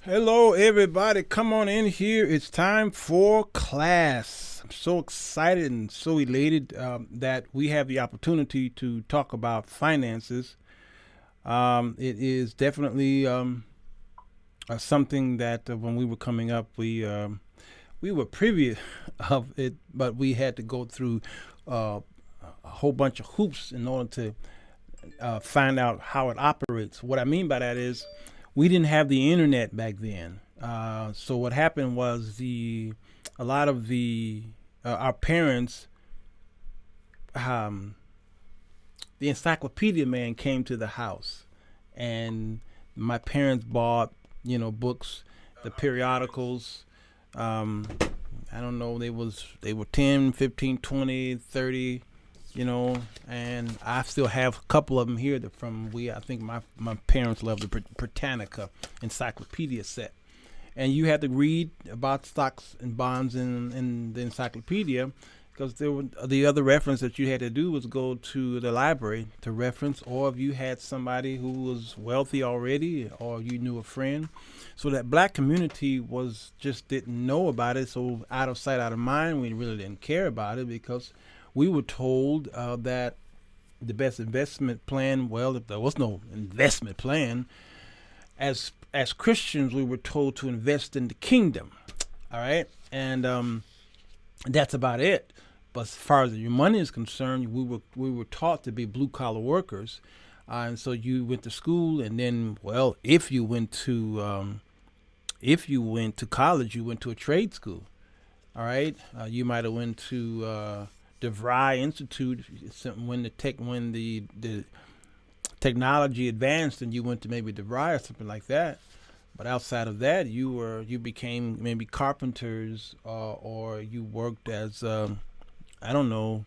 Hello, everybody. Come on in here. It's time for class. I'm so excited and so elated that we have the opportunity to talk about finances. It is definitely something that when we were coming up, we were privy of it, but we had to go through a whole bunch of hoops in order to find out how it operates. What I mean by that is we didn't have the internet back then. So what happened was a lot of the our parents, um, the encyclopedia man came to the house, and my parents bought books, the periodicals. Um, I don't know, they were 10, 15, 20, 30, and I still have a couple of them here that from I think my parents loved the Britannica encyclopedia set. And you had to read about stocks and bonds in the encyclopedia, because there were the other reference that you had to do was go to the library to reference, or if you had somebody who was wealthy already, or you knew a friend. So that black community was just didn't know about it. So out of sight, out of mind, we really didn't care about it, because we were told that the best investment plan, well, if there was no investment plan, as Christians, we were told to invest in the kingdom. All right. And that's about it. But as far as your money is concerned, we were taught to be blue collar workers. And so you went to school, and then, well, if you went to college, you went to a trade school. All right. You might have went to DeVry Institute when the technology advanced, and you went to maybe DeVry or something like that. But outside of that, you became maybe carpenters, or you worked as I don't know,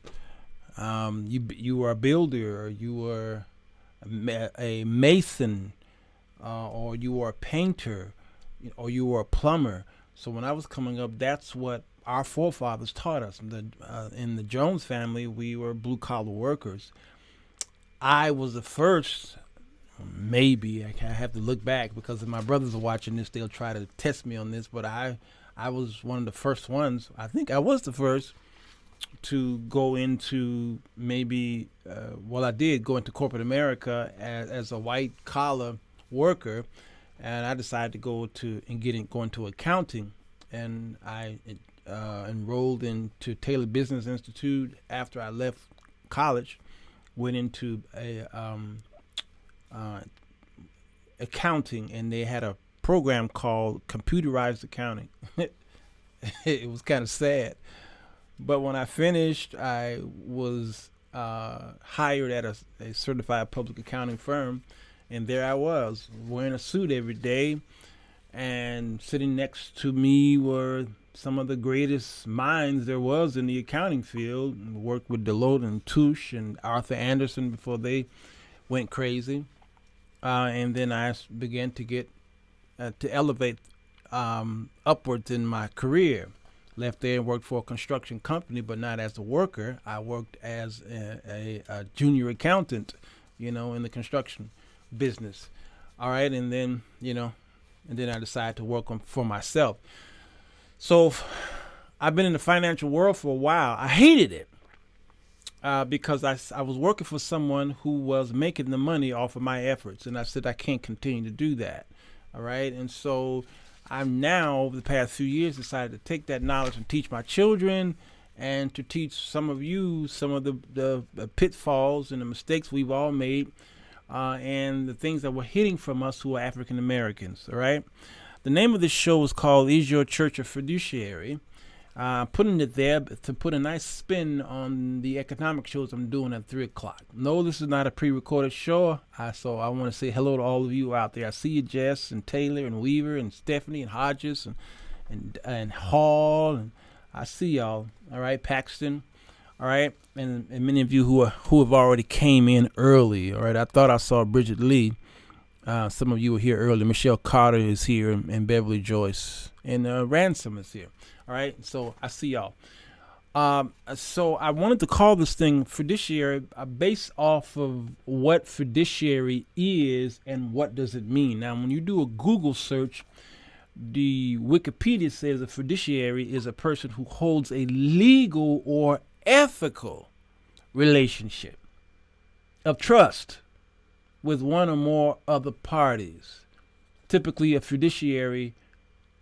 you were a builder, or you were a mason, or you were a painter, or you were a plumber. So when I was coming up, that's what our forefathers taught us. In the Jones family, we were blue collar workers. I was the first, maybe I have to look back, because if my brothers are watching this, they'll try to test me on this. But I was one of the first ones. I think I was the first to go into I did go into corporate America as a white collar worker, and I decided to go into accounting, and I enrolled into Taylor Business Institute after I left college. Went into accounting, and they had a program called computerized accounting. It was kind of sad, but when I finished, I was hired at a certified public accounting firm, and there I was wearing a suit every day, and sitting next to me were some of the greatest minds there was in the accounting field. Worked with Deloitte and Touche and Arthur Anderson before they went crazy. And then I began to get to elevate upwards in my career. Left there and worked for a construction company, but not as a worker. I worked as a junior accountant, in the construction business. All right, and then I decided to work for myself. So I've been in the financial world for a while. I hated it because I was working for someone who was making the money off of my efforts. And I said, I can't continue to do that. All right. And so I've now, over the past few years, decided to take that knowledge and teach my children, and to teach some of you some of the pitfalls and the mistakes we've all made, and the things that were hidden from us who are African Americans. All right. The name of this show is called Is Your Church a Fiduciary? Putting it there to put a nice spin on the economic shows I'm doing at 3 o'clock. No, this is not a pre-recorded show, so I want to say hello to all of you out there. I see you, Jess and Taylor and Weaver and Stephanie and Hodges and Hall, and I see y'all. All right, Paxton. All right, and many of you who have already came in early. All right, I thought I saw Bridget Lee. Some of you were here early. Michelle Carter is here, and Beverly Joyce, and Ransom is here. All right, so I see y'all. So I wanted to call this thing fiduciary based off of what fiduciary is and what does it mean. Now, when you do a Google search, the Wikipedia says a fiduciary is a person who holds a legal or ethical relationship of trust with one or more other parties. Typically, a fiduciary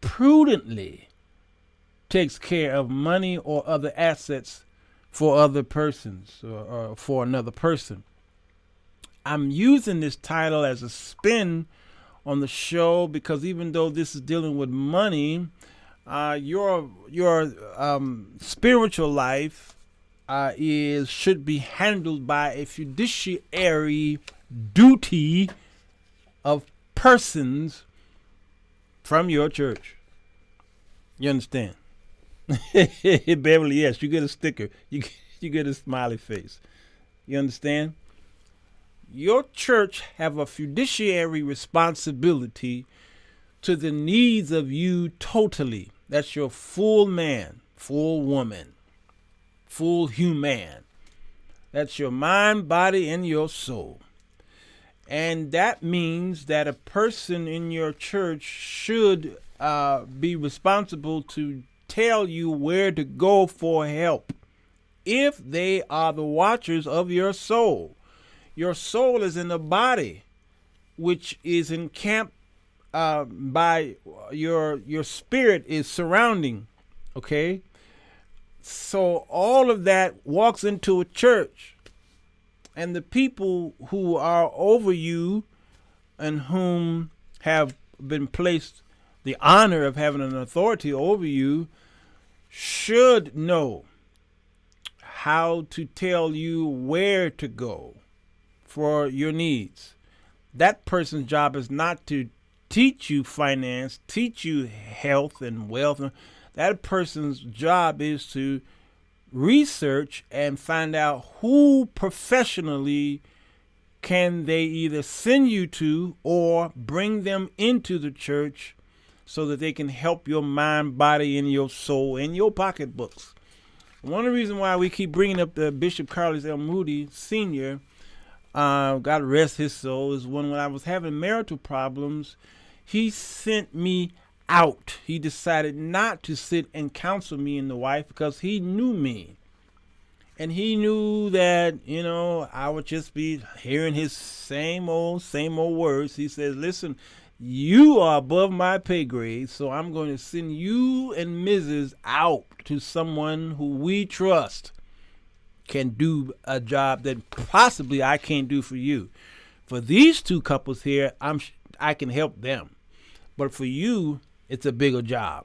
prudently takes care of money or other assets for other persons or for another person. I'm using this title as a spin on the show because even though this is dealing with money, your spiritual life should be handled by a fiduciary duty of persons from your church. You understand? Beverly, yes, you get a sticker. You get a smiley face. You understand? Your church have a fiduciary responsibility to the needs of you totally. That's your full man, full woman, full human. That's your mind, body, and your soul. And that means that a person in your church should be responsible to tell you where to go for help if they are the watchers of your soul. Your soul is in the body, which is encamped by your spirit is surrounding. Okay? So all of that walks into a church. And the people who are over you and whom have been placed the honor of having an authority over you should know how to tell you where to go for your needs. That person's job is not to teach you finance, teach you health and wealth. That person's job is to research and find out who professionally can they either send you to or bring them into the church so that they can help your mind, body, and your soul and your pocketbooks. One of the reasons why we keep bringing up the Bishop Carlos L. Moody Sr., God rest his soul, is when I was having marital problems, he sent me out. He decided not to sit and counsel me and the wife because he knew me. And he knew that, I would just be hearing his same old words. He says, listen, you are above my pay grade, so I'm going to send you and Mrs. out to someone who we trust can do a job that possibly I can't do for you. For these two couples here, I can help them. But for you, it's a bigger job.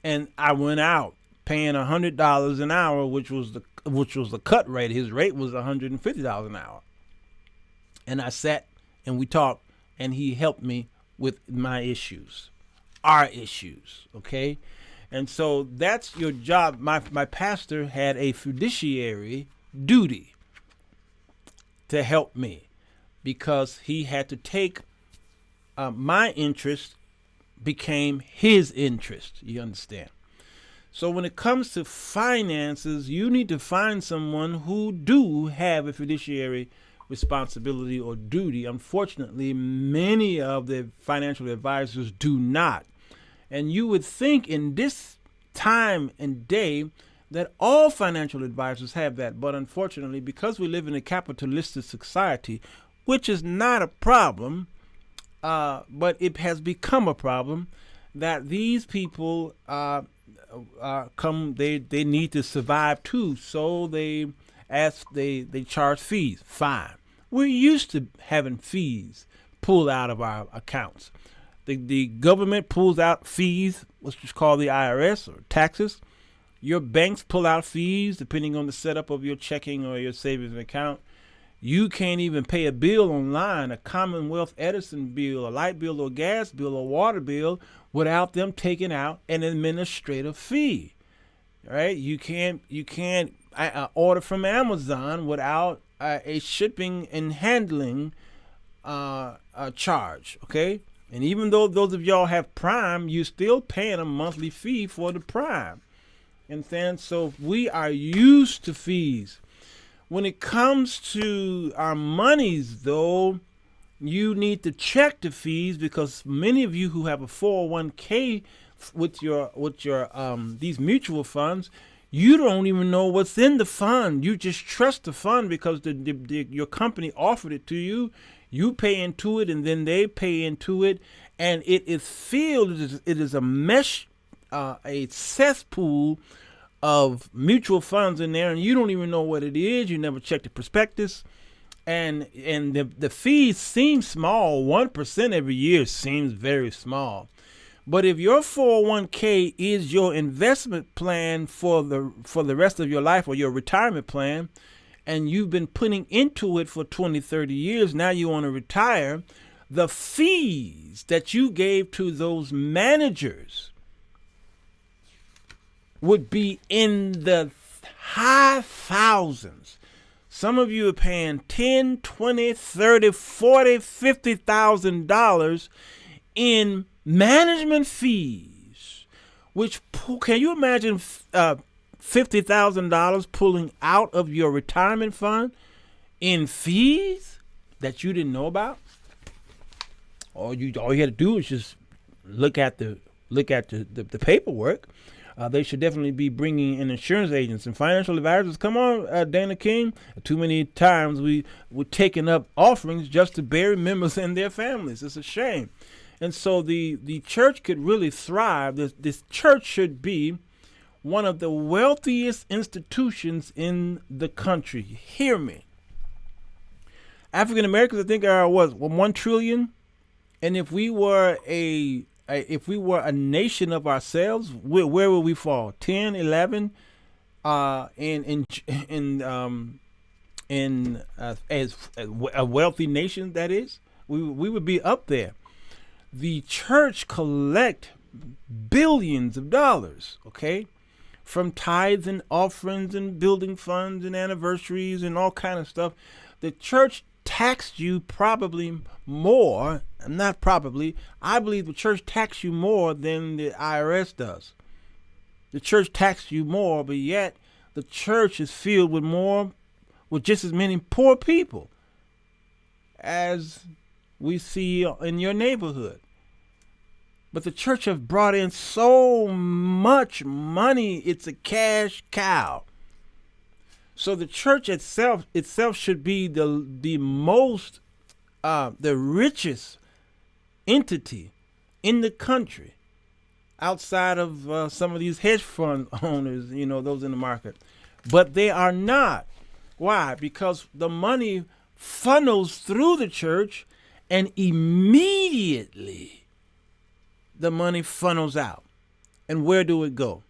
And I went out paying $100 an hour, which was the cut rate. His rate was $150 an hour. And I sat and we talked, and he helped me with my issues, our issues, okay? And so that's your job. My pastor had a fiduciary duty to help me because he had to take my interest became his interest. You understand? So when it comes to finances, you need to find someone who do have a fiduciary responsibility or duty. Unfortunately, many of the financial advisors do not. And you would think in this time and day that all financial advisors have that. But unfortunately, because we live in a capitalistic society, which is not a problem, but it has become a problem, that these people they need to survive too. So they charge fees. Fine. We're used to having fees pulled out of our accounts. The government pulls out fees, which is called the IRS or taxes. Your banks pull out fees depending on the setup of your checking or your savings account. You can't even pay a bill online, a Commonwealth Edison bill, a light bill or gas bill or water bill, without them taking out an administrative fee. Right? You can't order from Amazon without a shipping and handling charge. Okay? And even though those of y'all have Prime, you're still paying a monthly fee for the Prime. And then so we are used to fees. When it comes to our monies, though, you need to check the fees, because many of you who have a 401k with your these mutual funds, you don't even know what's in the fund. You just trust the fund because your company offered it to you. You pay into it, and then they pay into it, and it is filled. It is a mesh, a cesspool of mutual funds in there, and you don't even know what it is. You never check the prospectus, and the fees seem small. 1% every year seems very small. But if your 401k is your investment plan for the rest of your life, or your retirement plan, and you've been putting into it for 20, 30 years, now you want to retire, the fees that you gave to those managers would be in the high thousands. Some of you are paying $10, $20, $30, $40, $50,000 in management fees, which, can you imagine $50,000 pulling out of your retirement fund in fees that you didn't know about? All you had to do is just look at the paperwork. They should definitely be bringing in insurance agents and financial advisors. Come on, Dana King. Too many times we're taking up offerings just to bury members and their families. It's a shame. And so the church could really thrive. This church should be one of the wealthiest institutions in the country. Hear me. African Americans, I think, are 1 trillion. And if we were a nation of ourselves, where would we fall? 10, 11, as a wealthy nation, that is, we would be up there. The church collect billions of dollars, okay, from tithes and offerings and building funds and anniversaries and all kind of stuff. The church taxed you probably more, not probably, I believe the church taxed you more than the IRS does. The church taxed you more, but yet the church is filled with just as many poor people as we see in your neighborhood. But the church have brought in so much money, it's a cash cow. So the church itself should be the most, the richest entity in the country, outside of some of these hedge fund owners, those in the market. But they are not. Why? Because the money funnels through the church, and immediately the money funnels out. And where do it go?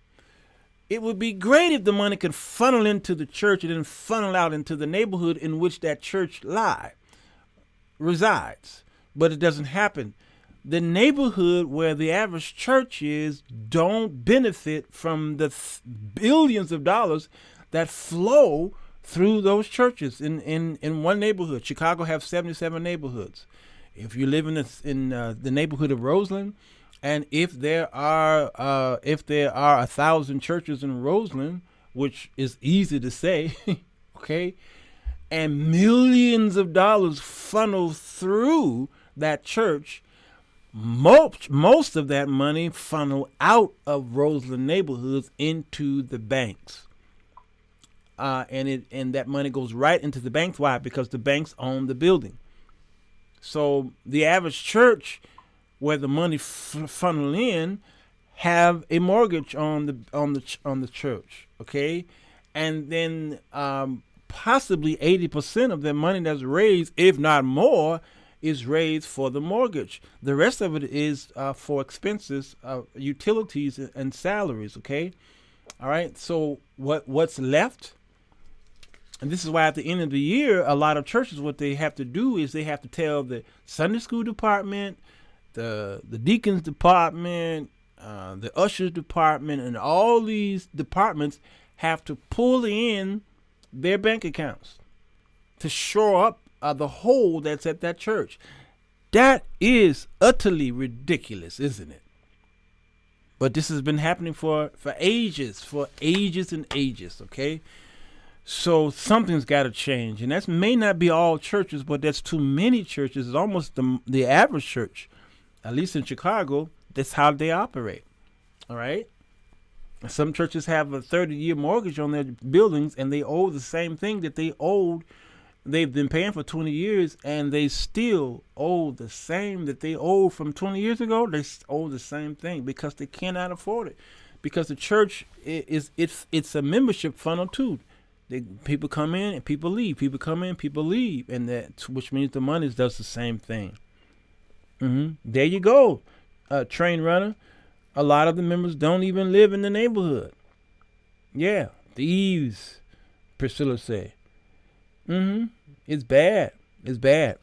It would be great if the money could funnel into the church and then funnel out into the neighborhood in which that church resides. But it doesn't happen. The neighborhood where the average church is don't benefit from the billions of dollars that flow through those churches in one neighborhood. Chicago have 77 neighborhoods. If you live in the neighborhood of Roseland, and if there are 1,000 churches in Roseland, which is easy to say, okay, and millions of dollars funnel through that church, most of that money funnel out of Roseland neighborhoods into the banks, and that money goes right into the banks. Why? Because the banks own the building. So the average church, where the money funnel in, have a mortgage on the church, okay, and then possibly 80% of their money that's raised, if not more, is raised for the mortgage. The rest of it is for expenses, utilities, and salaries. Okay, all right. So what's left? And this is why at the end of the year, a lot of churches, what they have to do is they have to tell the Sunday school department, the deacons department, the ushers department, and all these departments have to pull in their bank accounts to shore up the hole that's at that church. That is utterly ridiculous, isn't it? But this has been happening for ages and ages, okay? So something's got to change, and that may not be all churches, but that's too many churches. It's almost the average church, at least in Chicago. That's how they operate. All right. Some churches have a 30-year mortgage on their buildings, and they owe the same thing that they owed. They've been paying for 20 years, and they still owe the same that they owed from 20 years ago. They owe the same thing because they cannot afford it. Because the church it's a membership funnel too. People come in and people leave. People come in, people leave, and which means the money does the same thing. There you go, train runner. A lot of the members don't even live in the neighborhood. Yeah, thieves, Priscilla said. It's bad. It's bad.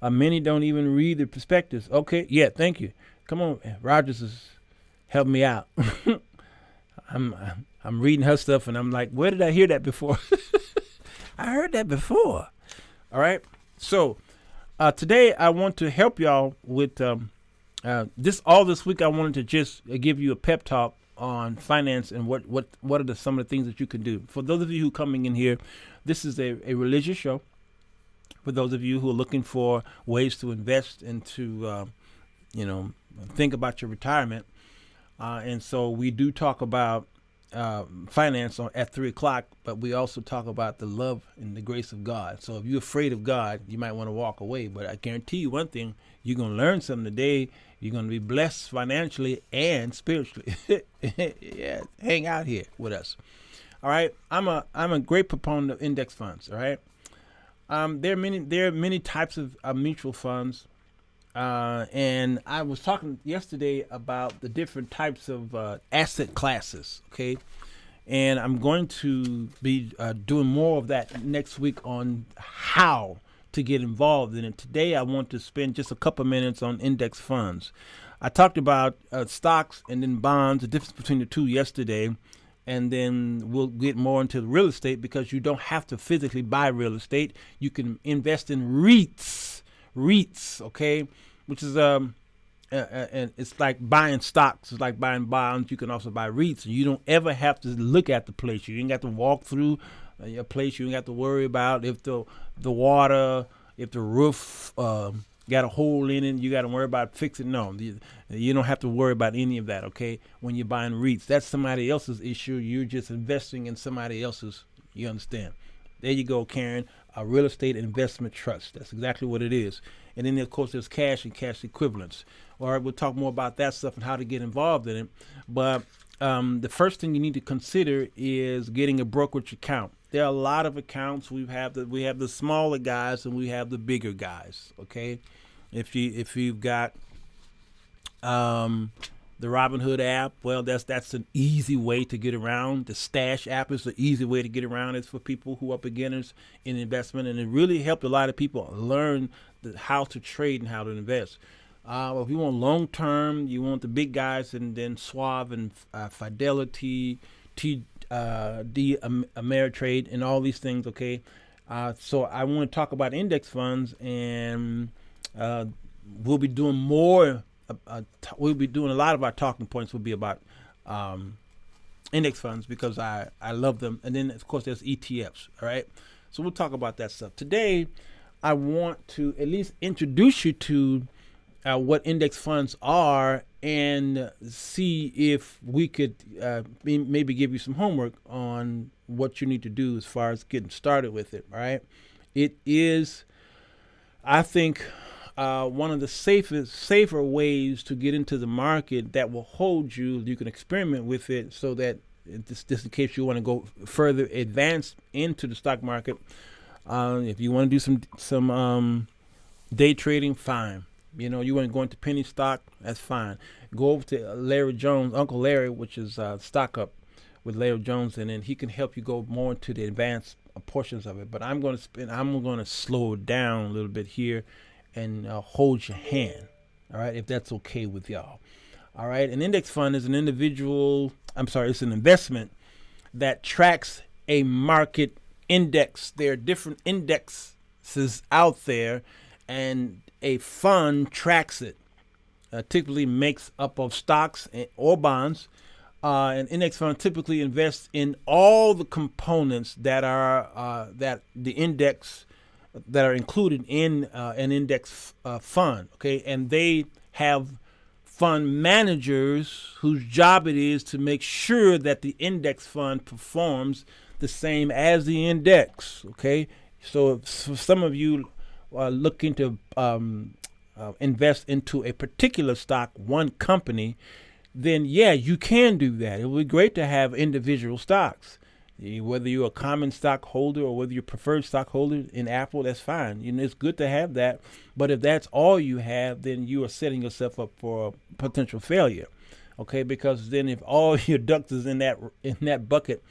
Many don't even read the prospectus. Okay, yeah, thank you. Come on, Rogers is helping me out. I'm reading her stuff, and I'm like, where did I hear that before? I heard that before. All right. So today I want to help y'all with this week. I wanted to just give you a pep talk on finance and what are some of the things that you can do. For those of you who are coming in here, this is a religious show. For those of you who are looking for ways to invest and to think about your retirement. And so we do talk about finance at 3:00, but we also talk about the love and the grace of God. So if you're afraid of God, you might want to walk away. But I guarantee you one thing, you're going to learn something today. You're going to be blessed financially and spiritually. Yeah, hang out here with us. All right. I'm a great proponent of index funds. All right. There are many types of mutual funds. And I was talking yesterday about the different types of asset classes, okay? And I'm going to be doing more of that next week on how to get involved in it. Today, I want to spend just a couple minutes on index funds. I talked about stocks and then bonds, the difference between the two yesterday, and then we'll get more into real estate because you don't have to physically buy real estate. You can invest in REITs, okay? Which is and it's like buying stocks. It's like buying bonds. You can also buy REITs, and you don't ever have to look at the place. You ain't got to walk through your place. You ain't got to worry about if the water, if the roof got a hole in it. You got to worry about fixing. No, you don't have to worry about any of that. Okay, when you're buying REITs, that's somebody else's issue. You're just investing in somebody else's. You understand? There you go, Karen. A real estate investment trust. That's exactly what it is. And then, of course, there's cash and cash equivalents. All right, we'll talk more about that stuff and how to get involved in it. But the first thing you need to consider is getting a brokerage account. There are a lot of accounts. We have the smaller guys and we have the bigger guys. Okay, if you've got the Robinhood app, well, that's an easy way to get around. The Stash app is an easy way to get around. It's for people who are beginners in investment, and it really helped a lot of people learn how to trade and how to invest. If you want long term, you want the big guys, and then Schwab and Fidelity, TD Ameritrade, and all these things. Okay, so I want to talk about index funds, and we'll be doing more. We'll be doing a lot of our talking points will be about index funds because I love them. And then, of course, there's ETFs. All right. So we'll talk about that stuff. Today, I want to at least introduce you to what index funds are and see if we could maybe give you some homework on what you need to do as far as getting started with it. All right. It is, I think, one of the safer ways to get into the market that will hold you. You can experiment with it so that just in case you want to go further advanced into the stock market. If you want to do some day trading, fine. You want to go into penny stock, that's fine. Go over to Larry Jones, Uncle Larry, which is Stock Up with Larry Jones, and then he can help you go more into the advanced portions of it. But I'm going to slow it down a little bit here and hold your hand, all right, if that's okay with y'all. All right, an index fund is it's an investment that tracks a market index. There are different indexes out there, and a fund tracks it. Typically makes up of stocks or bonds. an index fund typically invests in all the components that are that the index that are included in an index fund. Okay, and they have fund managers whose job it is to make sure that the index fund performs the same as the index. Okay, so if some of you are looking to invest into a particular stock, one company, then yeah, you can do that. It would be great to have individual stocks. Whether you're a common stockholder or whether you're a preferred stockholder in Apple, that's fine. It's good to have that. But if that's all you have, then you are setting yourself up for potential failure. Okay, because then if all your ducks is in that bucket,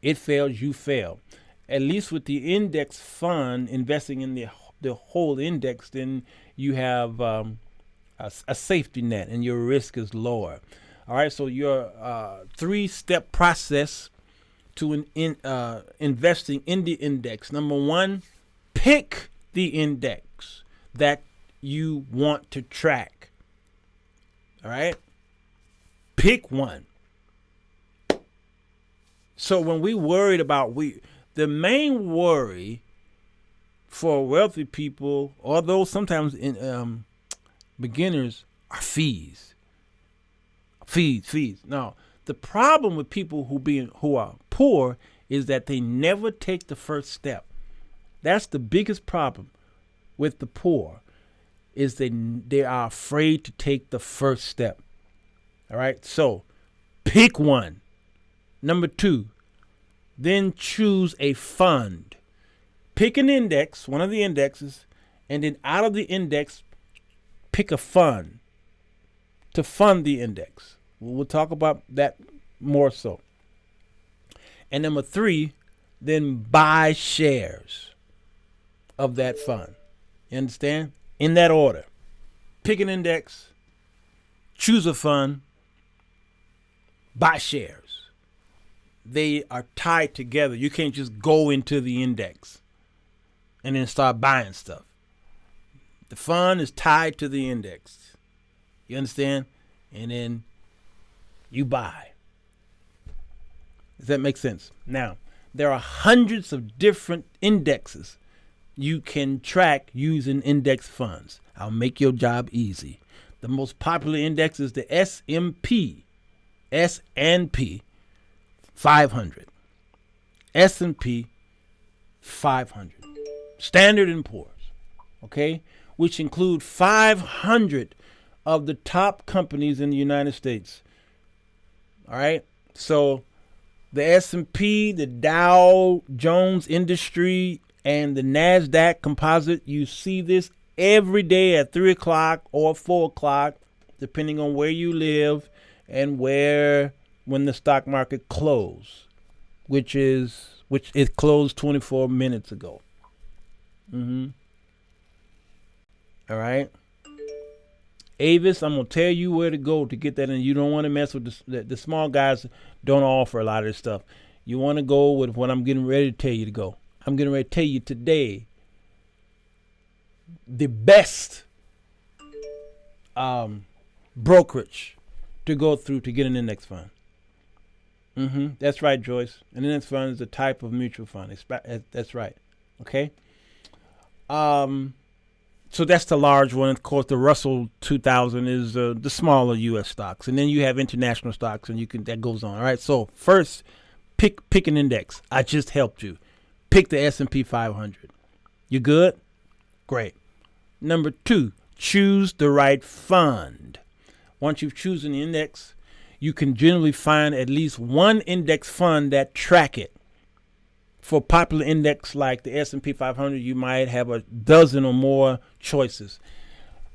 it fails, you fail. At least with the index fund investing in the whole index, then you have a safety net and your risk is lower. All right, so your 3-step process to investing in the index. Number 1, pick the index that you want to track. All right, pick one. So when we worried about the main worry for wealthy people, although sometimes beginners, are fees. Fees. Now, the problem with people who are poor is that they never take the first step. That's the biggest problem with the poor, is they are afraid to take the first step. All right, so pick one. Number 2, then choose a fund. Pick an index, one of the indexes, and then out of the index, pick a fund to fund the index. We'll talk about that more so. And number 3, then buy shares of that fund. You understand? In that order. Pick an index, choose a fund, buy shares. They are tied together. You can't just go into the index and then start buying stuff. The fund is tied to the index. You understand? And then you buy. Does that make sense? Now, there are hundreds of different indexes you can track using index funds. I'll make your job easy. The most popular index is the S&P 500. S&P 500. Standard & Poor's. Okay? Which include 500 of the top companies in the United States. All right? So the S&P, the Dow Jones Industry, and the NASDAQ Composite, you see this every day at 3 o'clock or 4 o'clock, depending on where you live and when the stock market closed, which it closed 24 minutes ago. All right. Avis, I'm going to tell you where to go to get that, and you don't want to mess with the small guys. Don't offer a lot of this stuff. You want to go with what I'm getting ready to tell you to go. I'm getting ready to tell you today the best brokerage to go through to get an index fund. That's right, Joyce. An index fund is a type of mutual fund. That's right. Okay. So that's the large one. Of course, the Russell 2000 is the smaller U.S. stocks, and then you have international stocks, and that goes on. All right. So first, pick an index. I just helped you. Pick the S&P 500. You good? Great. Number 2, choose the right fund. Once you've chosen the index, you can generally find at least one index fund that track it. For popular index like the S&P 500, you might have a dozen or more choices.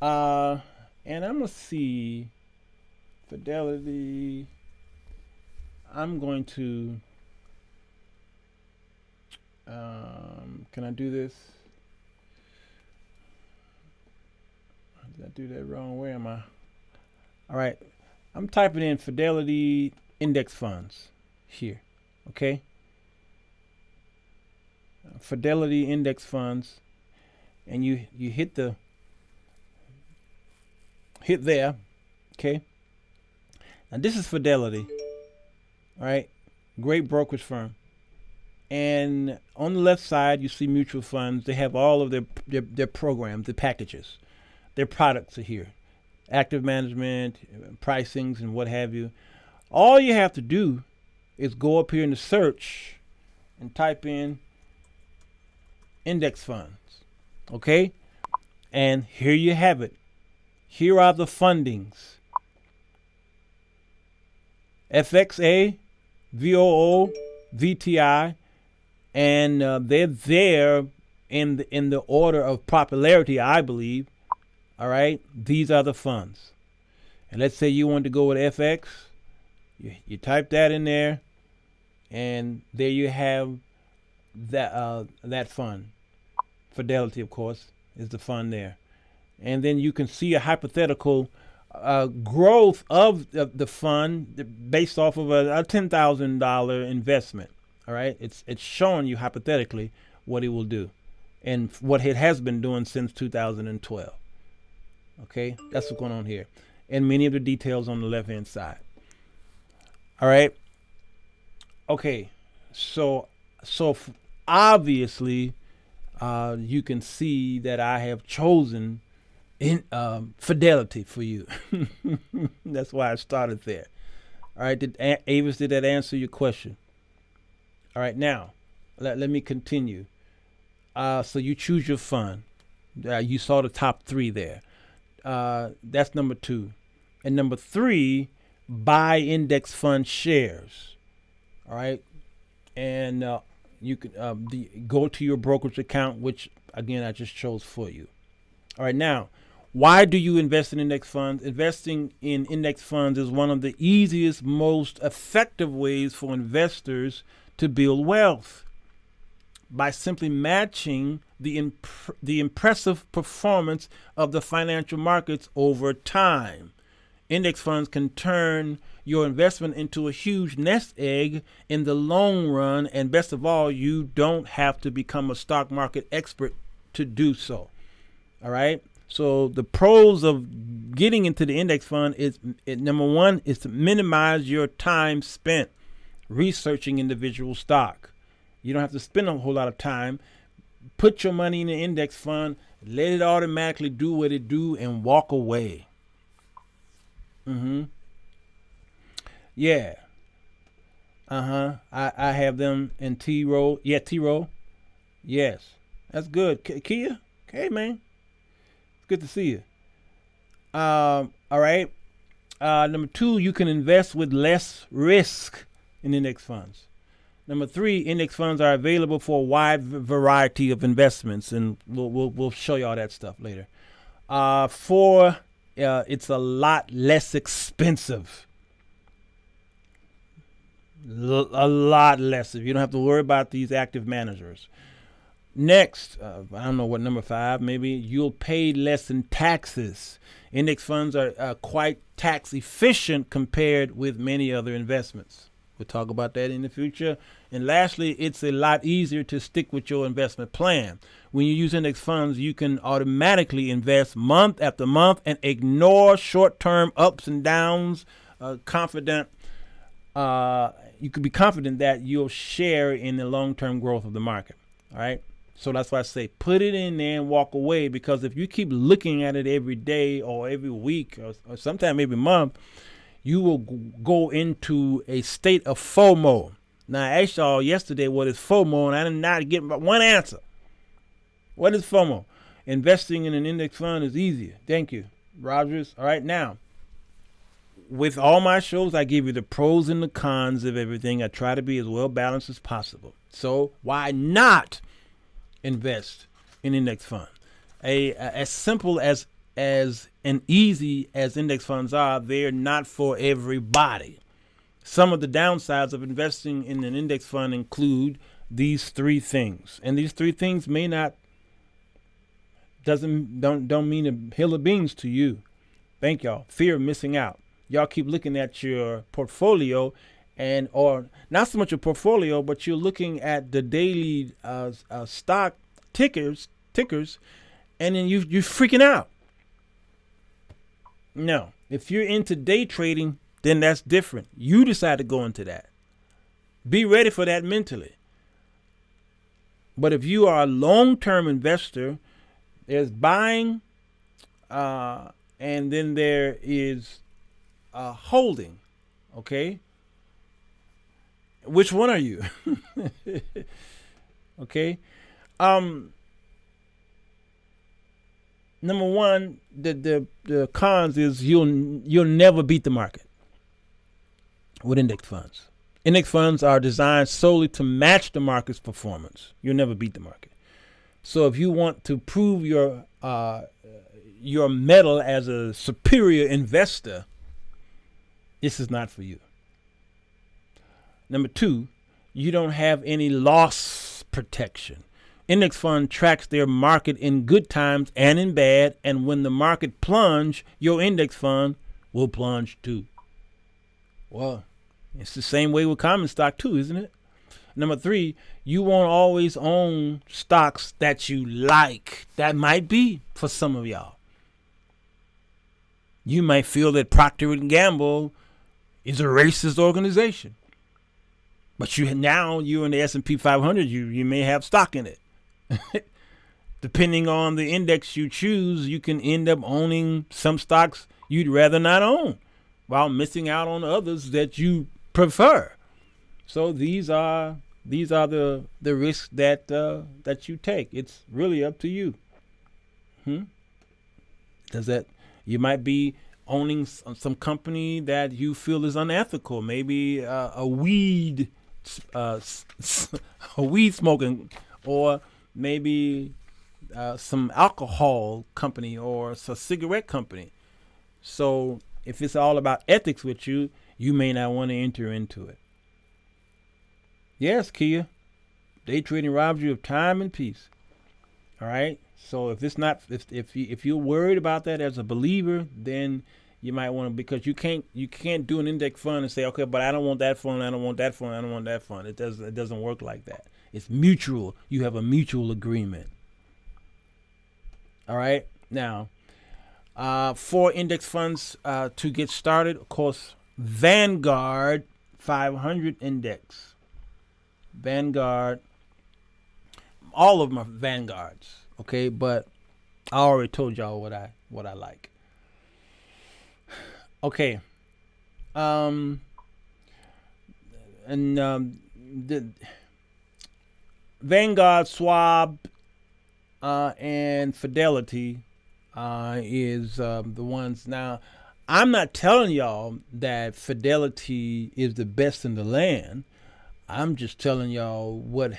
And I'm going to see Fidelity. I'm going to, can I do this? Did I do that wrong? Where am I? All right. I'm typing in Fidelity index funds here. Okay. Fidelity index funds, and you hit there. Okay. Now this is Fidelity. All right, great brokerage firm. And on the left side, you see mutual funds. They have all of their programs, the packages. Their products are here. Active management, pricings, and what have you. All you have to do is go up here in the search and type in index funds. Okay? And here you have it. Here are the fundings. FXA, VOO, VTI, and they're there in the order of popularity, I believe. All right, these are the funds. And let's say you want to go with FX. You type that in there, and there you have that fund. Fidelity, of course, is the fund there. And then you can see a hypothetical growth of the fund based off of a $10,000 investment. All right, it's showing you hypothetically what it will do, and what it has been doing since 2012. Okay, that's what's going on here, and many of the details on the left hand side. All right. Okay, so obviously, you can see that I have chosen in Fidelity for you. That's why I started there. All right, Avis, did that answer your question? All right, now let me continue. So you choose your fund. You saw the top three there. That's number 2. And number 3, buy index fund shares. All right, and you can go to your brokerage account, which again I just chose for you. All right, now, why do you invest in index funds? Investing in index funds is one of the easiest, most effective ways for investors to build wealth by simply matching the impressive performance of the financial markets over time. Index funds can turn your investment into a huge nest egg in the long run, and best of all, you don't have to become a stock market expert to do so. All right? So the pros of getting into the index fund is, number 1, is to minimize your time spent researching individual stock. You don't have to spend a whole lot of time. Put your money in the index fund, let it automatically do what it do, and walk away. Yeah. I have them in T-Row. Yeah, T-Row. Yes. That's good. Kia? Hey, man. It's good to see you. All right. Number 2, you can invest with less risk in index funds. Number 3, index funds are available for a wide variety of investments, and we'll show you all that stuff later. 4, it's a lot less expensive. A lot less. You don't have to worry about these active managers. Next, I don't know what, number 5, maybe you'll pay less in taxes. Index funds are quite tax efficient compared with many other investments. We'll talk about that in the future. And lastly, it's a lot easier to stick with your investment plan. When you use index funds, you can automatically invest month after month and ignore short-term ups and downs. You can be confident that you'll share in the long-term growth of the market. All right. So that's why I say put it in there and walk away, because if you keep looking at it every day or every week or sometime every month, you will go into a state of FOMO. Now, I asked y'all yesterday what is FOMO, and I did not get one answer. What is FOMO? Investing in an index fund is easier. Thank you, Rogers. All right, now, with all my shows, I give you the pros and the cons of everything. I try to be as well balanced as possible. So why not invest in index fund? As simple as and easy as index funds are, they're not for everybody. Some of the downsides of investing in an index fund include these 3 things, and these 3 things may not don't mean a hill of beans to you. Thank y'all. Fear of missing out. Y'all keep looking at your portfolio, or not so much a portfolio, but you're looking at the daily stock tickers, and then you're freaking out. No, if you're into day trading, then that's different. You decide to go into that. Be ready for that mentally. But if you are a long-term investor, there's buying, and then there is holding. Okay? Which one are you? Okay? Number one, the cons is you'll never beat the market with index funds. Index funds are designed solely to match the market's performance. You'll never beat the market. So if you want to prove your mettle as a superior investor, this is not for you. Number two, you don't have any loss protection. Index fund tracks their market in good times and in bad, and when the market plunge, your index fund will plunge too. Well, it's the same way with common stock too, isn't it? Number three, you won't always own stocks that you like. That might be for some of y'all. You might feel that Procter & Gamble is a racist organization. But you're in the S&P 500, you may have stock in it. Depending on the index you choose, you can end up owning some stocks you'd rather not own while missing out on others that you prefer. So these are the risks that you take. It's really up to you. You might be owning some company that you feel is unethical, maybe a weed smoking, or maybe some alcohol company or a cigarette company. So if it's all about ethics with you, you may not want to enter into it. Yes, Kia, day trading robs you of time and peace. All right. So if you're worried about that as a believer, then you might want to, because you can't do an index fund and say, okay, but I don't want that fund, I don't want that fund, I don't want that fund. It doesn't work like that. It's mutual. You have a mutual agreement. All right. Now, for index funds to get started, of course, Vanguard 500 index. Vanguard. All of them are Vanguards. Okay, but I already told y'all what I like. Okay. The Vanguard, Schwab, and Fidelity is the ones. Now, I'm not telling y'all that Fidelity is the best in the land. I'm just telling y'all what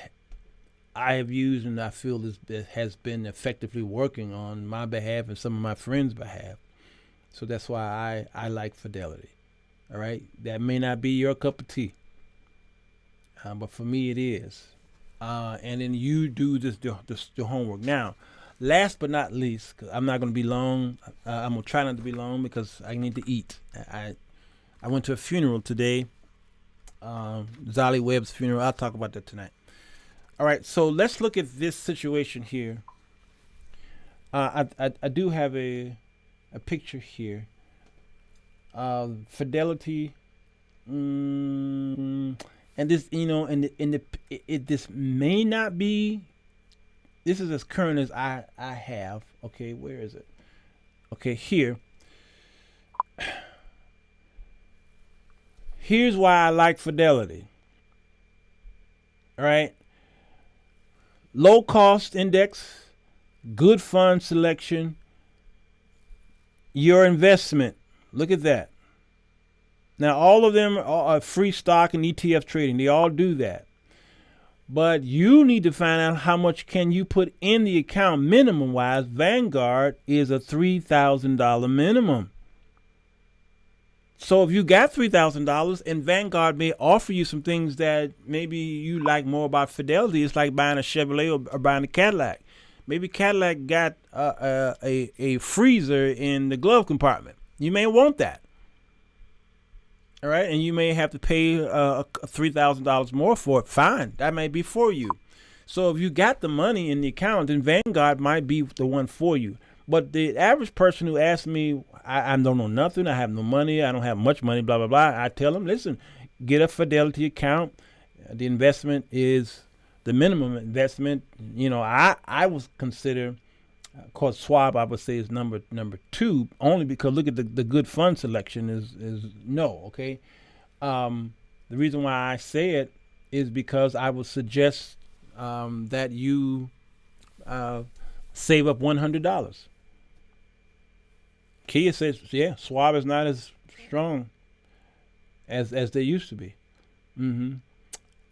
I have used and I feel has been effectively working on my behalf and some of my friends' behalf. So that's why I like Fidelity. All right? That may not be your cup of tea. But for me, it is. And then you do the homework. Now, last but not least, because I'm not going to be long. I'm going to try not to be long because I need to eat. I went to a funeral today. Zolly Webb's funeral. I'll talk about that tonight. All right, so let's look at this situation here. I do have a picture here. Fidelity, and this, this may not be. This is as current as I have. Okay, where is it? Okay, here. Here's why I like Fidelity. All right. Low cost index, good fund selection, your investment. Look at that. Now, all of them are free stock and ETF trading. They all do that. But you need to find out how much can you put in the account minimum wise. Vanguard is a $3,000 minimum. So if you got $3,000 and Vanguard may offer you some things that maybe you like more about Fidelity, it's like buying a Chevrolet or buying a Cadillac. Maybe Cadillac got a freezer in the glove compartment. You may want that. All right, and you may have to pay $3,000 more for it. Fine, that may be for you. So if you got the money in the account, then Vanguard might be the one for you. But the average person who asks me, I don't know nothing, I have no money, I don't have much money, blah, blah, blah, I tell them, listen, get a Fidelity account, The investment is the minimum investment. I was consider, of course, Schwab I would say is number two, only because look at the good fund selection is no. Okay, the reason why I say it is because I would suggest that you save up $100. Kia says, yeah, Schwab is not as strong as they used to be.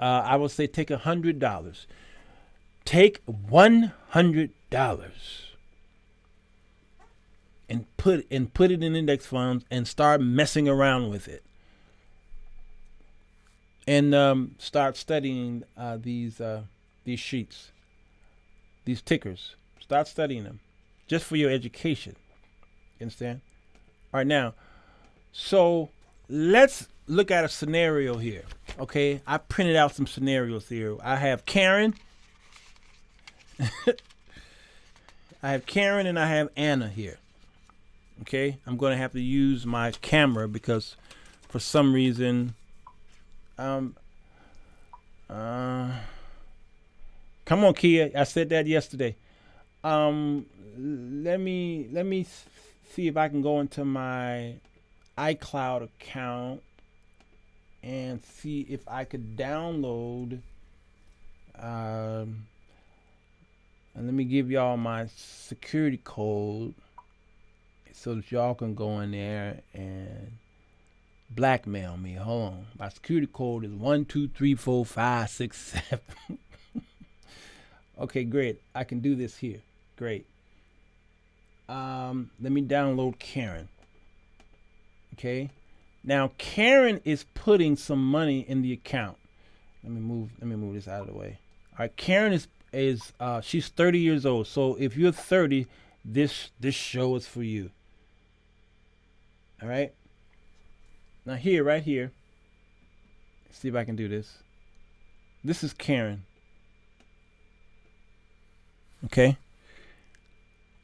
I would say take $100. Take $100 and put it in index funds and start messing around with it. And start studying these sheets, these tickers. Start studying them, just for your education. You understand? All right, now, so let's look at a scenario here. Okay, I printed out some scenarios here. I have Karen. I have Karen and I have Anna here. Okay, I'm going to have to use my camera because for some reason, come on, Kia. I said that yesterday. Let me see if I can go into my iCloud account and see if I could download. And let me give y'all my security code so that y'all can go in there and blackmail me. Hold on. My security code is 1234567. Okay, great. I can do this here. Great. Let me download Karen. Okay. Now Karen is putting some money in the account. Let me move this out of the way. All right, Karen is she's 30 years old. So if you're 30, this show is for you. All right. Now right here. Let's see if I can do this. This is Karen. Okay.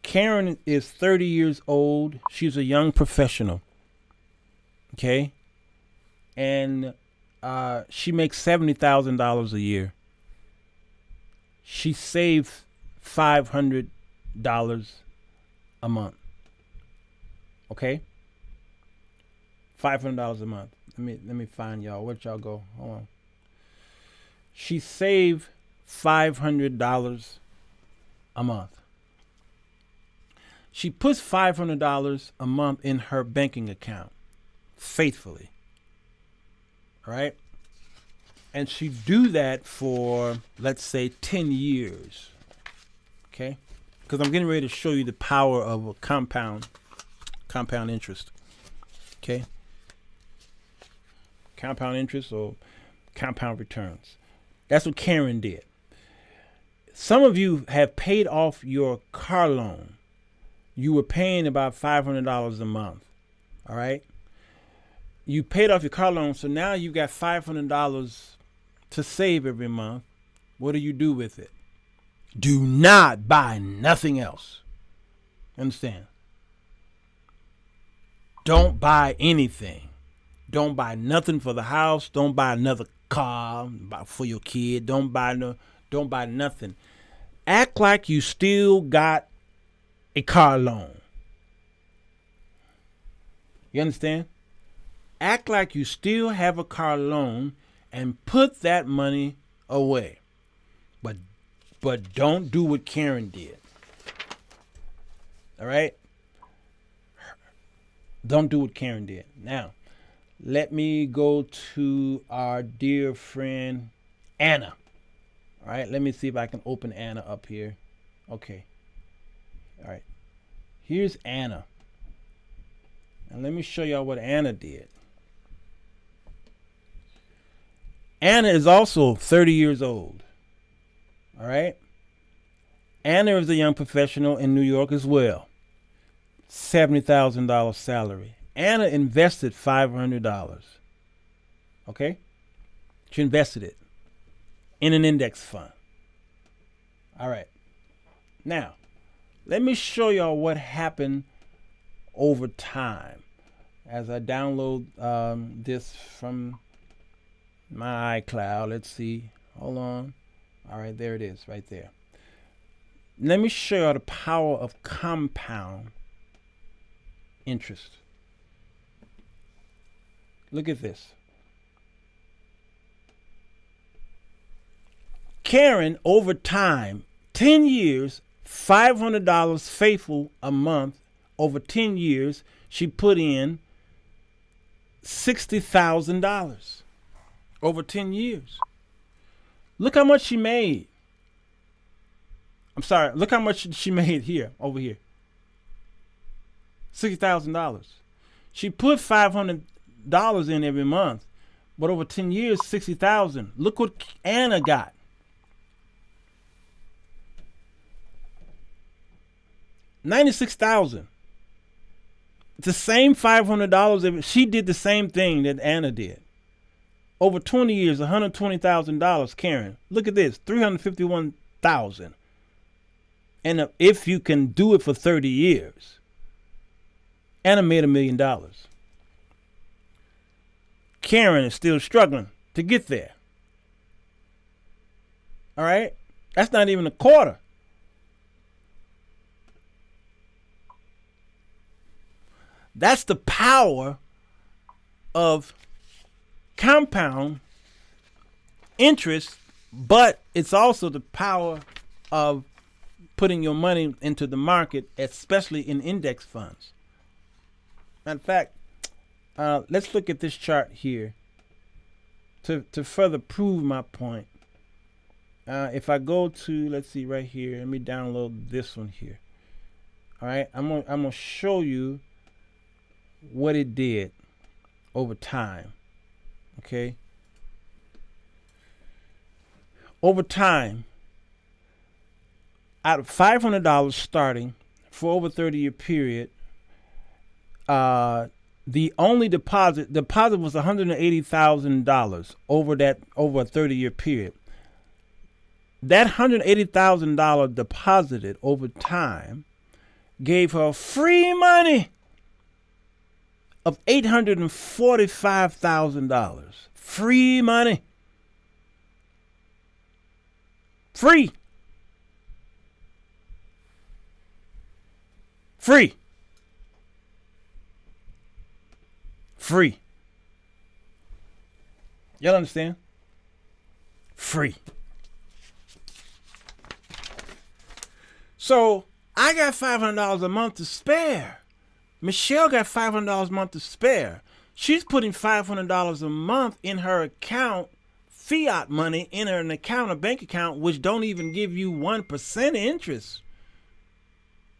Karen is 30 years old. She's a young professional. Okay. And she makes $70,000 a year. She saves $500 a month. Okay. $500 a month. Let me find y'all. Where'd y'all go? Hold on. She saved $500 a month. She puts $500 a month in her banking account faithfully. All right? And she do that for, let's say, 10 years. Okay? Because I'm getting ready to show you the power of a compound interest. Okay? Compound interest or compound returns. That's what Karen did. Some of you have paid off your car loan. You were paying about $500 a month. All right? You paid off your car loan, so now you got $500 to save every month. What do you do with it? Do not buy nothing else. Understand? Don't buy anything. Don't buy nothing for the house. Don't buy another car for your kid. Don't buy nothing. Act like you still got a car loan. You understand? Act like you still have a car loan and put that money away. But don't do what Karen did. All right? Don't do what Karen did. Now, let me go to our dear friend Anna. All right, let me see if I can open Anna up here. Okay. All right. Here's Anna. And let me show y'all what Anna did. Anna is also 30 years old. All right. Anna is a young professional in New York as well. $70,000 salary. Anna invested $500. Okay. She invested it in an index fund. All right. Now, let me show y'all what happened over time as I download this from My iCloud. Let's see. Hold on. All right, there it is, right there. Let me show you the power of compound interest. Look at this. Karen, over time, 10 years, $500 faithful a month. Over 10 years, she put in $60,000. Over 10 years. Look how much she made. I'm sorry, look how much she made here, over here. $60,000. She put $500 in every month, but over 10 years, $60,000. Look what Anna got. $96,000. The same $500. She did the same thing that Anna did. Over 20 years, $120,000. Karen, look at this, $351,000. And if you can do it for 30 years, Anna made $1 million. Karen is still struggling to get there. All right, that's not even a quarter. That's the power of compound interest, but it's also the power of putting your money into the market, especially in index funds. Matter of fact, let's look at this chart here to further prove my point. If I go to, let's see right here, let me download this one here. All right, I'm gonna show you what it did over time. Okay, over time, out of $500 starting for over 30-year period, the only deposit was $180,000 over a 30-year period. That $180,000 deposited over time gave her free money of $845,000. Free money. Free. Free. Free. Y'all understand? Free. So I got $500 a month to spare. Michelle got $500 a month to spare. She's putting $500 a month in her account, fiat money in her account, a bank account, which don't even give you 1% interest.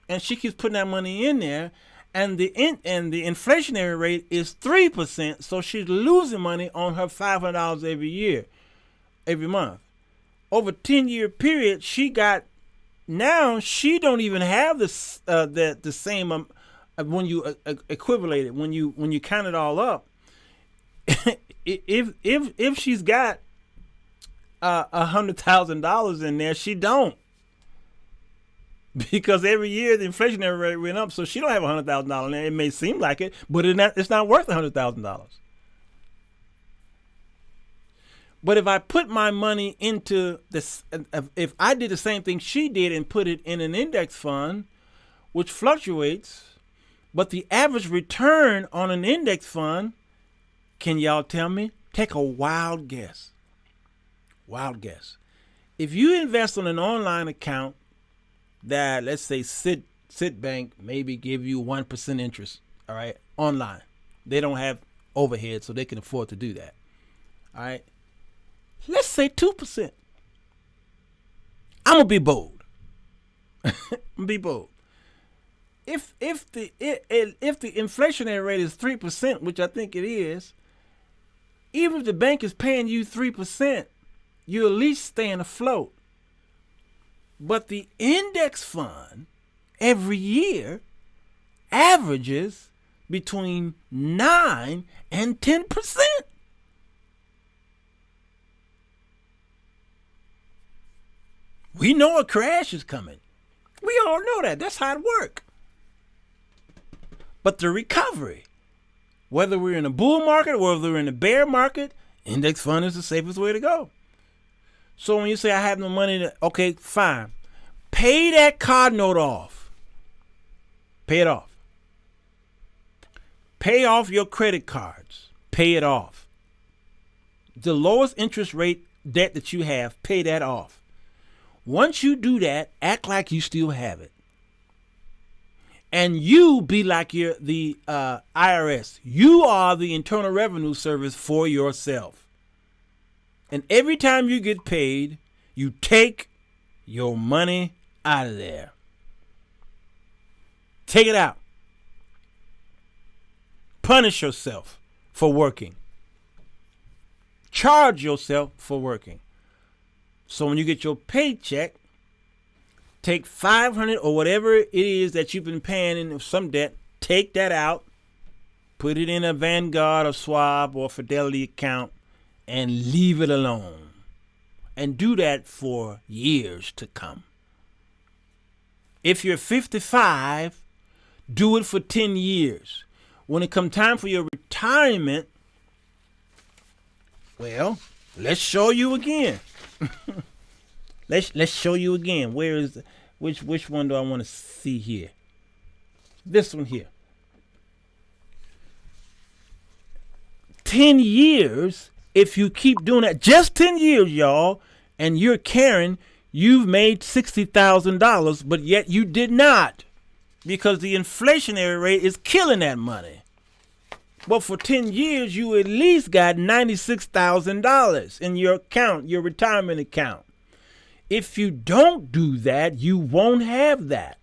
And she keeps putting that money in there, and the inflationary rate is 3%. So she's losing money on her $500 every month. Over a 10-year period, she don't even have the same. When you equivalate it, when you count it all up, if she's got $100,000 in there, she don't, because every year the inflationary rate went up, so she don't have $100,000 in there. It may seem like it, but it's not worth $100,000. But if I put my money into this, if I did the same thing she did and put it in an index fund, which fluctuates. But the average return on an index fund, can y'all tell me? Take a wild guess. Wild guess. If you invest on an online account that, let's say, Citibank maybe give you 1% interest, all right, online. They don't have overhead, so they can afford to do that. All right. Let's say 2%. I'm going to be bold. If the inflationary rate is 3%, which I think it is, even if the bank is paying you 3%, you're at least staying afloat. But the index fund every year averages between 9 and 10%. We know a crash is coming. We all know that. That's how it works. But the recovery, whether we're in a bull market or whether we're in a bear market, Index fund is the safest way to go. So when you say I have no money, okay, fine. Pay that car note off. Pay it off. Pay off your credit cards. Pay it off. The lowest interest rate debt that you have, pay that off. Once you do that, act like you still have it. And you be like the IRS. You are the Internal Revenue Service for yourself. And every time you get paid, you take your money out of there. Take it out. Punish yourself for working. Charge yourself for working. So when you get your paycheck, take $500 or whatever it is that you've been paying in some debt, take that out, put it in a Vanguard or Schwab or Fidelity account, and leave it alone. And do that for years to come. If you're 55, do it for 10 years. When it comes time for your retirement, well, let's show you again. Let's show you again. Where is which one do I want to see here? This one here. 10 years, if you keep doing that, just 10 years, y'all, and you're carrying, you've made $60,000, but yet you did not, because the inflationary rate is killing that money. But for 10 years, you at least got $96,000 in your account, your retirement account. If you don't do that, you won't have that.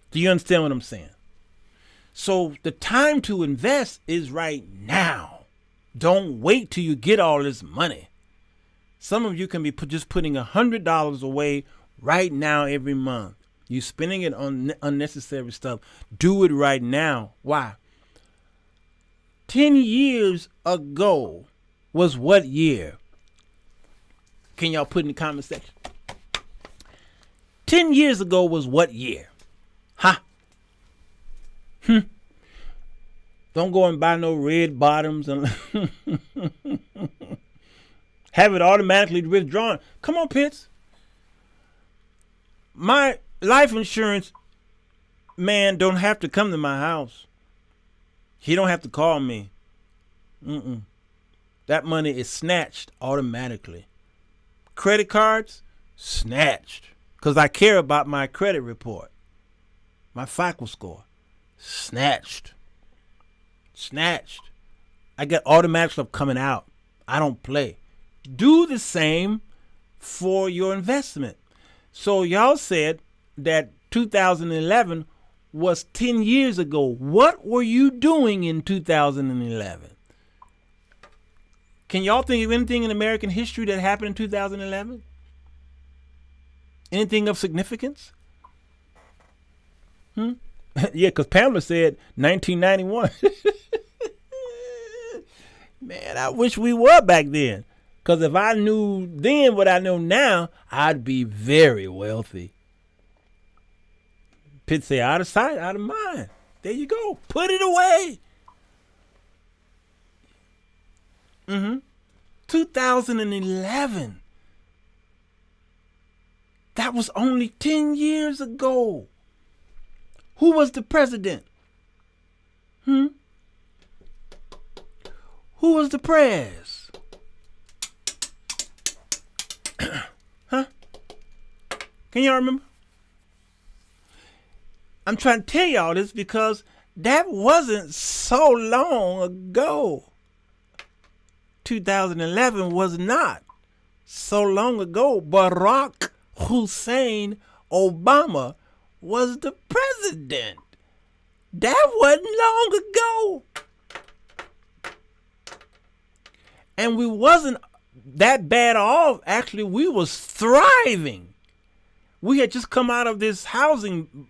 Do you understand what I'm saying? So the time to invest is right now. Don't wait till you get all this money. Some of you can be just putting $100 away right now every month. You're spending it on unnecessary stuff. Do it right now. Why? 10 years ago was what year? Can y'all put in the comment section? 10 years ago was what year? Huh? Don't go and buy no red bottoms and have it automatically withdrawn. Come on, Pitts. My life insurance man don't have to come to my house. He don't have to call me. That money is snatched automatically. Credit cards, snatched. Because I care about my credit report. My FICO score, snatched. Snatched. I get automatic stuff coming out. I don't play. Do the same for your investment. So y'all said that 2011 was 10 years ago. What were you doing in 2011? Can y'all think of anything in American history that happened in 2011? Anything of significance? Yeah, because Pamela said 1991. Man, I wish we were back then. Because if I knew then what I know now, I'd be very wealthy. Pitt say, out of sight, out of mind. There you go. Put it away. 2011. That was only 10 years ago. Who was the president? Who was the prez? Huh? Can y'all remember? I'm trying to tell y'all this because that wasn't so long ago. 2011 was not so long ago. Barack Hussein Obama was the president. That wasn't long ago. And we wasn't that bad off. Actually, we was thriving. We had just come out of this housing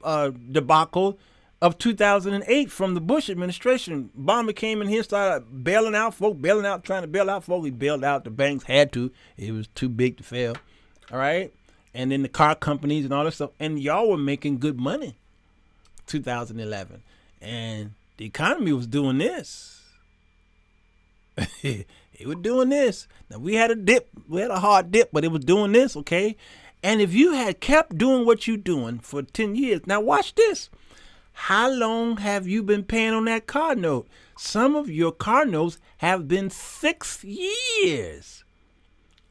debacle of 2008 from the Bush administration. Obama came in here, started bailing out folk, trying to bail out folk. He bailed out. The banks had to. It was too big to fail. All right? And then the car companies and all that stuff. And y'all were making good money 2011. And the economy was doing this. It was doing this. Now we had a dip. We had a hard dip, but it was doing this, okay? And if you had kept doing what you're doing for 10 years, now watch this. How long have you been paying on that car note? Some of your car notes have been 6 years.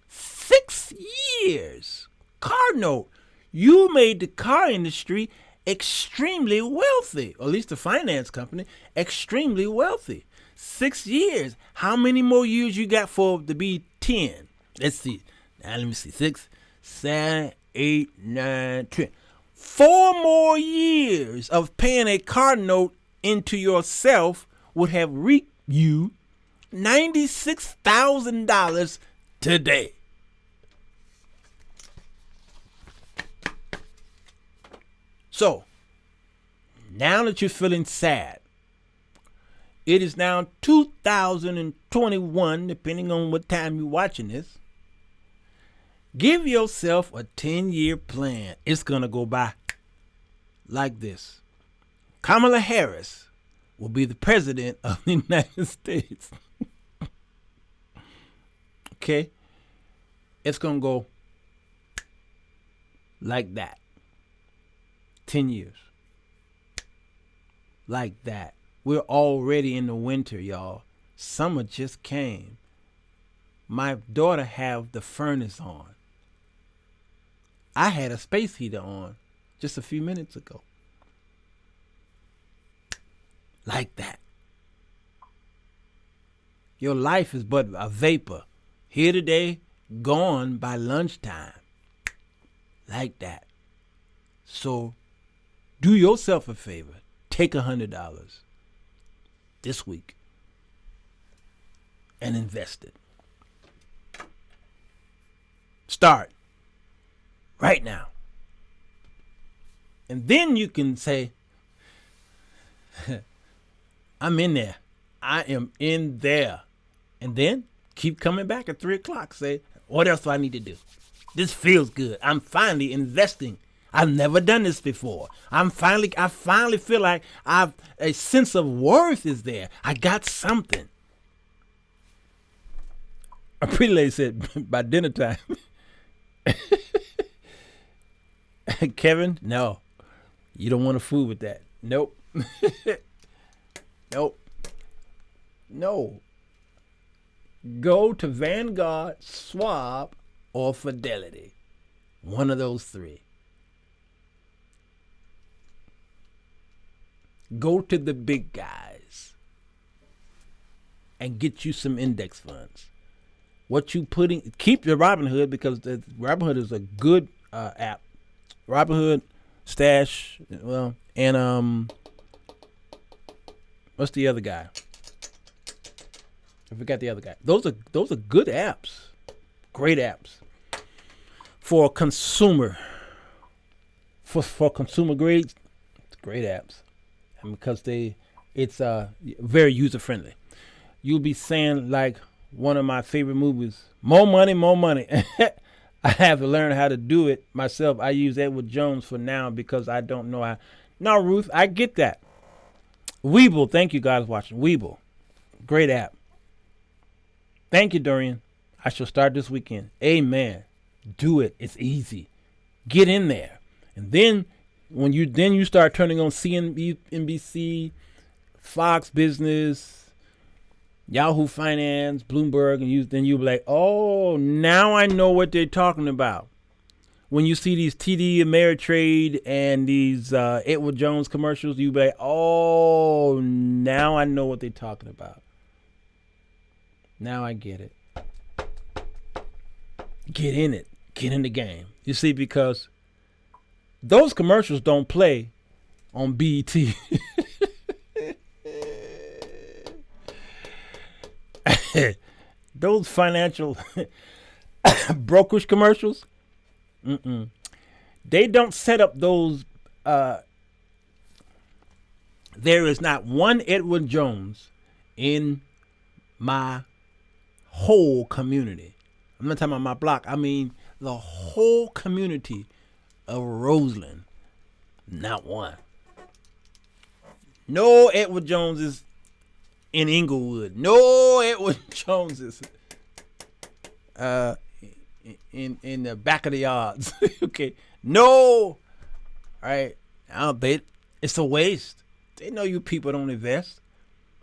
6 years. Car note. You made the car industry extremely wealthy, or at least the finance company, extremely wealthy. 6 years. How many more years you got for it to be 10? Let's see. Now let me see. 6, 7, 8, 9, 10. 4 more years of paying a car note into yourself would have reaped you $96,000 today. So, now that you're feeling sad, it is now 2021, depending on what time you're watching this. Give yourself a 10-year plan. It's going to go by like this. Kamala Harris will be the president of the United States. Okay? It's going to go like that. 10 years. Like that. We're already in the winter, y'all. Summer just came. My daughter have the furnace on. I had a space heater on just a few minutes ago. Like that. Your life is but a vapor. Here today, gone by lunchtime. Like that. So, do yourself a favor. Take $100 this week and invest it. Start right now. And then you can say, I'm in there. I am in there. And then keep coming back at 3 o'clock. Say, what else do I need to do? This feels good. I'm finally investing. I've never done this before. I finally feel like a sense of worth is there. I got something. A pretty lady said, by dinner time. Kevin, no. You don't want to fool with that. Nope. Nope. No. Go to Vanguard, Schwab, or Fidelity. One of those three. Go to the big guys and get you some index funds. What you putting, keep your Robinhood, because the Robinhood is a good app. Robinhood, Stash, well, and what's the other guy? I forgot the other guy. Those are good apps, great apps for consumer, for consumer grades. It's great apps. And because it's very user friendly. You'll be saying, like one of my favorite movies, more money, more money. I have to learn how to do it myself. I use Edward Jones for now because I don't know how. No, Ruth, I get that. Weeble, thank you guys watching. Weeble, great app. Thank you, Dorian. I shall start this weekend. Amen. Do it. It's easy. Get in there, and then. When you start turning on CNBC, Fox Business, Yahoo Finance, Bloomberg, and then you'll be like, oh, now I know what they're talking about. When you see these TD Ameritrade and these Edward Jones commercials, you'll be like, oh, now I know what they're talking about. Now I get it. Get in it. Get in the game. You see, because those commercials don't play on BET. Those financial brokerage commercials, they don't set up those. There is not one Edward Jones in my whole community. I'm not talking about my block. I mean the whole community of Roseland. Not one. No Edward Joneses in Inglewood. No Edward Joneses uh, in the back of the yards. Okay. No. All right. It's a waste. They know you people don't invest.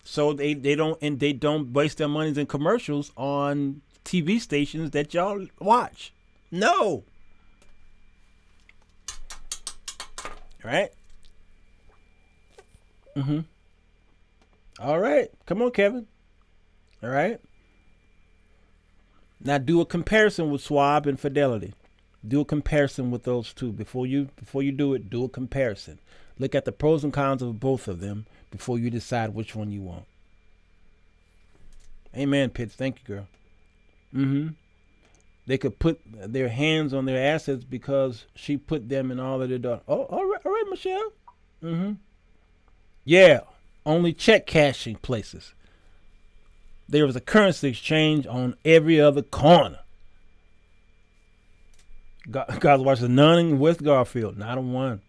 So they don't waste their monies in commercials on TV stations that y'all watch. No. Right? Mm-hmm. All right. Come on, Kevin. All right. Now do a comparison with Schwab and Fidelity. Do a comparison with those two. Before you do it, do a comparison. Look at the pros and cons of both of them before you decide which one you want. Amen, Pitts. Thank you, girl. Mm-hmm. They could put their hands on their assets because she put them in all of their daughter. Oh, all right, Michelle. Mm-hmm. Yeah, only check cashing places. There was a currency exchange on every other corner. Guys, watch the none in West Garfield, not a one.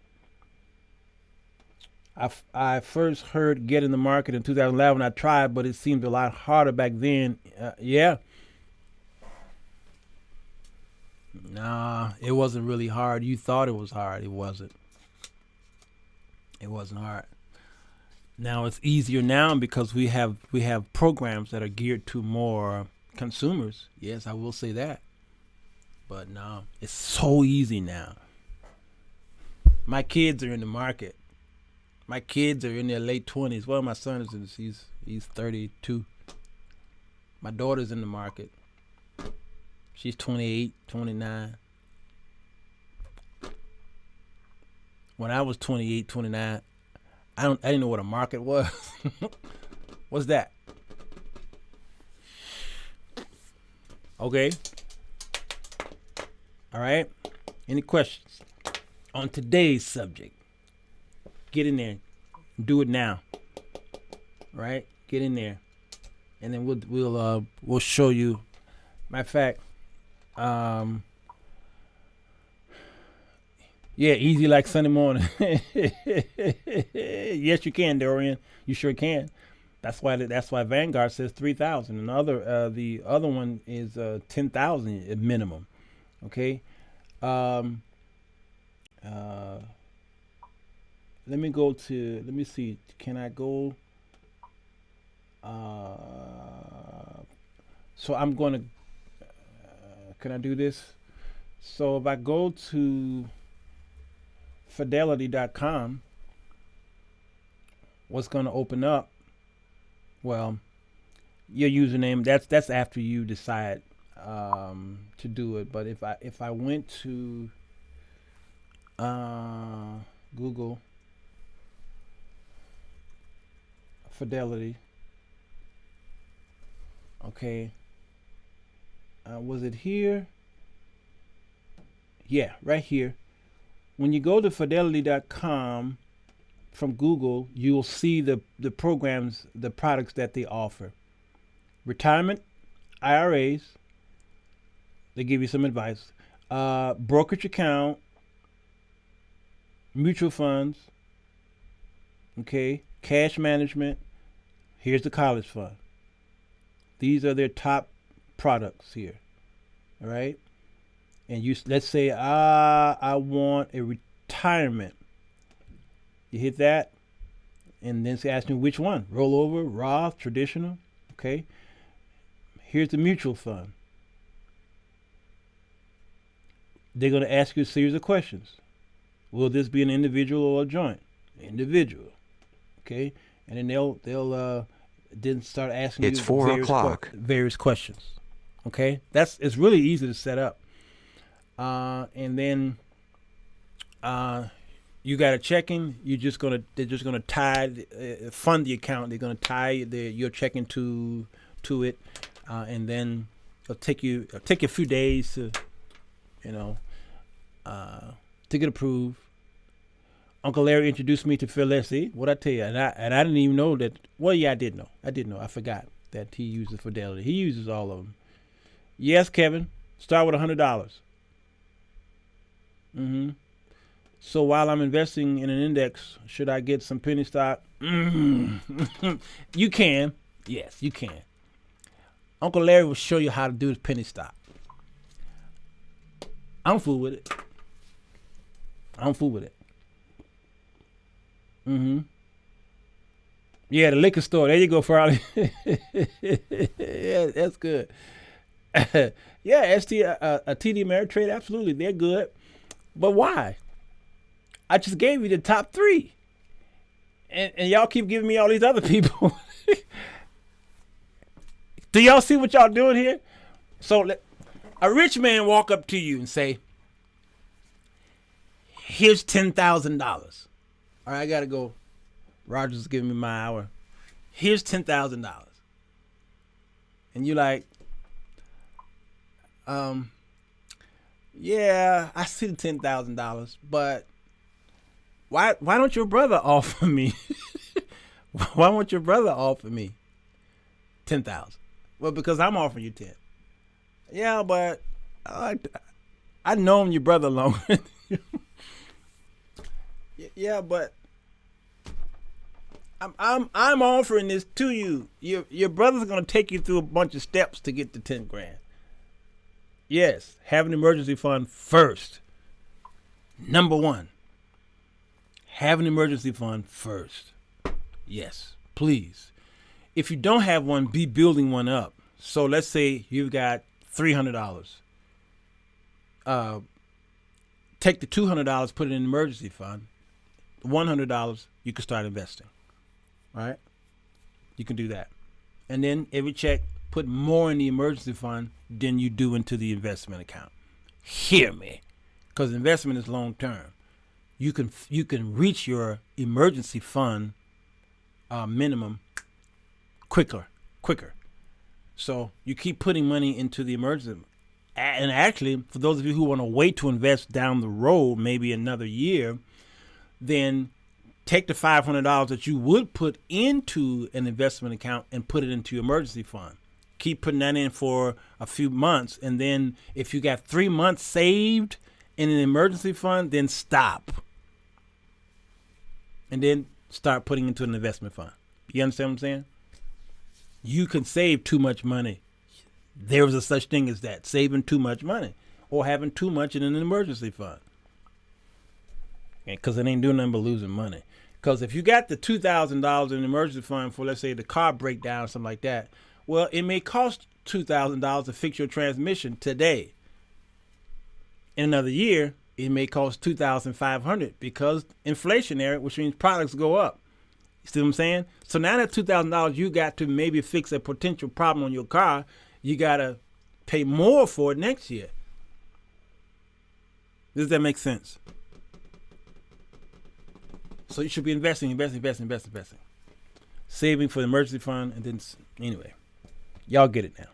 I first heard Get in the Market in 2011. I tried, but it seemed a lot harder back then. Yeah. Nah, it wasn't really hard. You thought it was hard. It wasn't. It wasn't hard. Now it's easier now because we have programs that are geared to more consumers. Yes, I will say that. But no, it's so easy now. My kids are in the market. My kids are in their late 20s. Well, my son is he's 32. My daughter's in the market. She's 28, 29. When I was 28, 29, I didn't know what a market was. What's that? Okay. All right. Any questions on today's subject? Get in there. Do it now. Right? Get in there. And then we'll show you. Matter of fact, yeah, easy like Sunday morning. Yes, you can, Dorian. You sure can. That's why Vanguard says 3,000, and the other one is 10,000 minimum. Okay. Let me see. Can I go? So I'm going to. Can I do this? So if I go to Fidelity.com, what's going to open up? Well, your username. That's after you decide to do it. But if I went to Google Fidelity, okay. Was it here? Yeah, right here. When you go to Fidelity.com from Google, you'll see the programs, the products that they offer. Retirement, IRAs. They give you some advice. Brokerage account, mutual funds. Okay, cash management. Here's the college fund. These are their top products here. All right. And let's say I want a retirement. You hit that, and then it's asking which one: rollover, Roth, traditional. Okay. Here's the mutual fund. They're going to ask you a series of questions. Will this be an individual or a joint? Individual. Okay. And then they'll then start asking it's you 4 o'clock. Various questions. Okay. It's really easy to set up. And then you got a checking. They're just gonna fund the account. They're gonna tie your checking to it, and then it'll take you a few days to get approved. Uncle Larry introduced me to Phil Leslie. What I tell you, and I didn't even know that. Well, yeah, I did know. I forgot that he uses Fidelity. He uses all of them. Yes, Kevin. Start with $100. So while I'm investing in an index, should I get some penny stock? You can. Yes, you can. Uncle Larry will show you how to do the penny stock. I'm fool with it. I'm fool with it. Yeah, the liquor store. There you go, Farley. Yeah, that's good. Yeah, TD Ameritrade, absolutely, they're good. But why? I just gave you the top three, and y'all keep giving me all these other people. Do y'all see what y'all doing here? So a rich man walk up to you and say, "Here's $10,000." All right, I gotta go. Roger's giving me my hour. Here's $10,000, and you're like, yeah, I see the $10,000, but why don't your brother offer me? Why won't your brother offer me 10,000? Well, because I'm offering you 10. Yeah, but I've known your brother longer. Yeah, but I'm offering this to you. Your brother's gonna take you through a bunch of steps to get to 10 grand. Yes, have an emergency fund first. Number one, have an emergency fund first. Yes, please. If you don't have one, be building one up. So let's say you've got $300. Take the $200, put it in an emergency fund. $100, you can start investing. Right? You can do that. And then every check, put more in the emergency fund than you do into the investment account. Hear me, because investment is long term. You can reach your emergency fund minimum quicker. So you keep putting money into the emergency. And actually, for those of you who want to wait to invest down the road, maybe another year, then take the $500 that you would put into an investment account and put it into your emergency fund. Keep putting that in for a few months. And then if you got 3 months saved in an emergency fund, then stop. And then start putting into an investment fund. You understand what I'm saying? You can save too much money. There is a such thing as that, saving too much money or having too much in an emergency fund. Because it ain't doing nothing but losing money. Because if you got the $2,000 in an emergency fund for, let's say, the car breakdown or something like that, well, it may cost $2,000 to fix your transmission today. In another year, it may cost $2,500 because inflationary, which means products go up. You see what I'm saying? So now that $2,000 you got to maybe fix a potential problem on your car, you got to pay more for it next year. Does that make sense? So you should be investing. Saving for the emergency fund, and then, anyway, y'all get it now.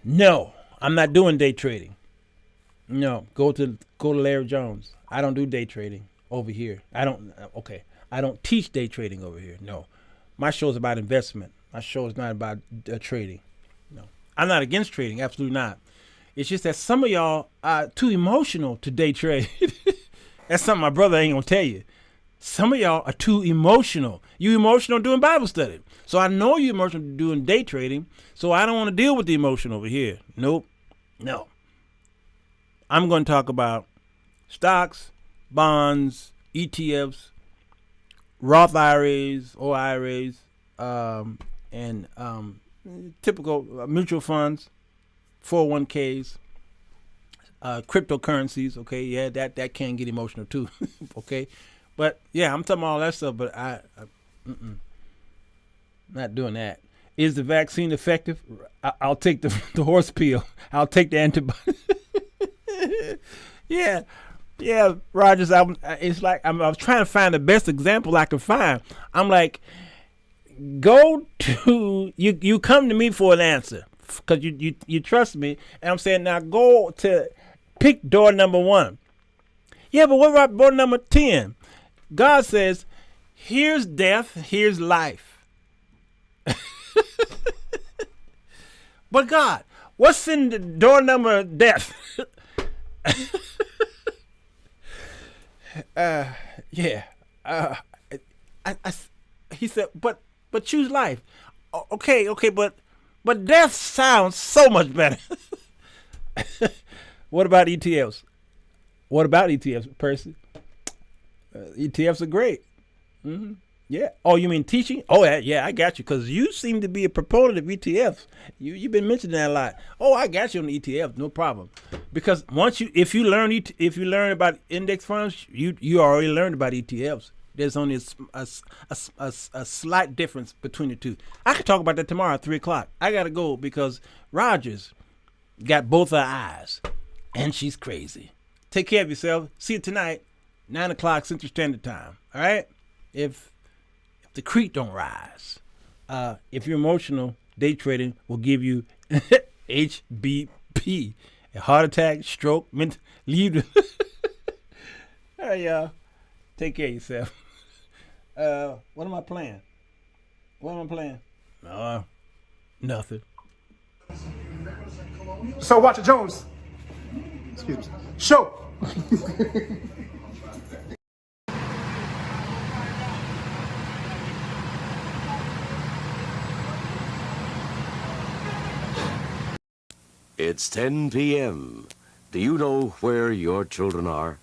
No, I'm not doing day trading. No, go to Larry Jones. I don't do day trading over here. I don't teach day trading over here. No, my show is about investment. My show is not about trading. No, I'm not against trading. Absolutely not. It's just that some of y'all are too emotional to day trade. That's something my brother ain't gonna tell you. Some of y'all are too emotional. You emotional doing Bible study. So I know you emotional doing day trading. So I don't want to deal with the emotion over here. Nope. No. I'm going to talk about stocks, bonds, ETFs, Roth IRAs, or IRAs, and typical mutual funds, 401ks, cryptocurrencies. Okay, yeah, that can get emotional too. Okay, but yeah, I'm talking about all that stuff. But I'm not doing that. Is the vaccine effective? I'll take the horse pill. I'll take the antibiotic. Yeah, Rogers. It's like I was trying to find the best example I could find. I'm like, go to you. You come to me for an answer because you trust me, and I'm saying now go to pick door number 1. Yeah, but what about door number 10? God says, here's death, here's life. But God, what's in the door number death? Yeah. Uh, I, he said, but choose life. Okay, but death sounds so much better. What about ETFs? What about ETFs, Percy? ETFs are great. Hmm. Yeah. Oh, you mean teaching? Oh, yeah, I got you. Because you seem to be a proponent of ETFs. You've been mentioning that a lot. Oh, I got you on the ETF, no problem. Because if you learn about index funds, you already learned about ETFs. There's only a slight difference between the two. I could talk about that tomorrow at 3 o'clock. I gotta go because Rogers got both her eyes, and she's crazy. Take care of yourself. See you tonight, 9 o'clock Central Standard Time. All right. If the creek don't rise, if you're emotional, day trading will give you HBP, a heart attack, stroke, leave. All right, y'all. Take care of yourself. What am I playing? What am I playing? Nothing. So watch it, Jones. Excuse me. Show. It's 10 p.m. Do you know where your children are?